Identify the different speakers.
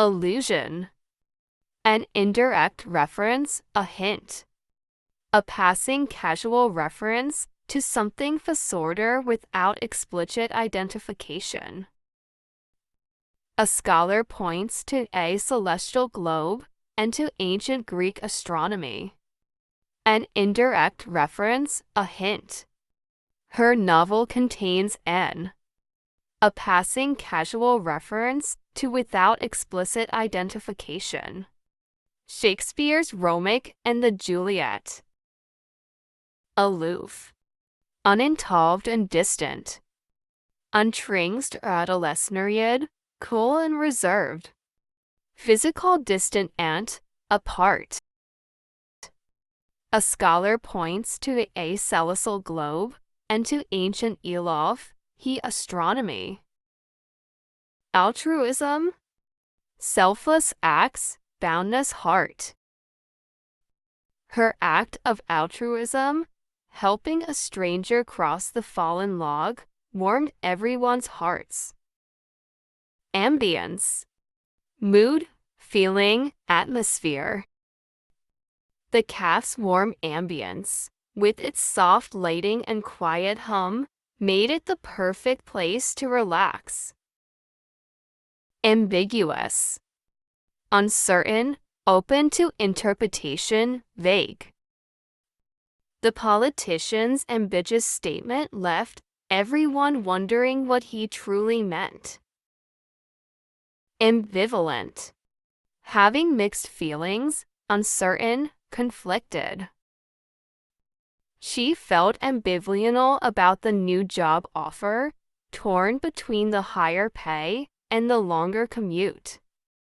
Speaker 1: allusion, an indirect reference, a hint, a passing casual reference to something facilitated without explicit identification. A scholar points to a celestial globe and to ancient Greek astronomy. An indirect reference, a hint. Her novel contains a passing casual reference to without explicit identification. Shakespeare's Romeo and the Juliet. Aloof, uninvolved and distant. Untringed adolescent, cool and reserved. Physical distant and apart. A scholar points to a celestial globe and to ancient Elov, he astronomy. Altruism, selfless acts, boundless heart. Her act of altruism, helping a stranger cross the fallen log, warmed everyone's hearts. Ambience, mood, feeling, atmosphere. The cafe's warm ambience, with its soft lighting and quiet hum, made it the perfect place to relax. Ambiguous, uncertain, open to interpretation, vague. The politician's ambiguous statement left everyone wondering what he truly meant. Ambivalent, having mixed feelings, uncertain, conflicted. She felt ambivalent about the new job offer, torn between the higher pay and the longer commute.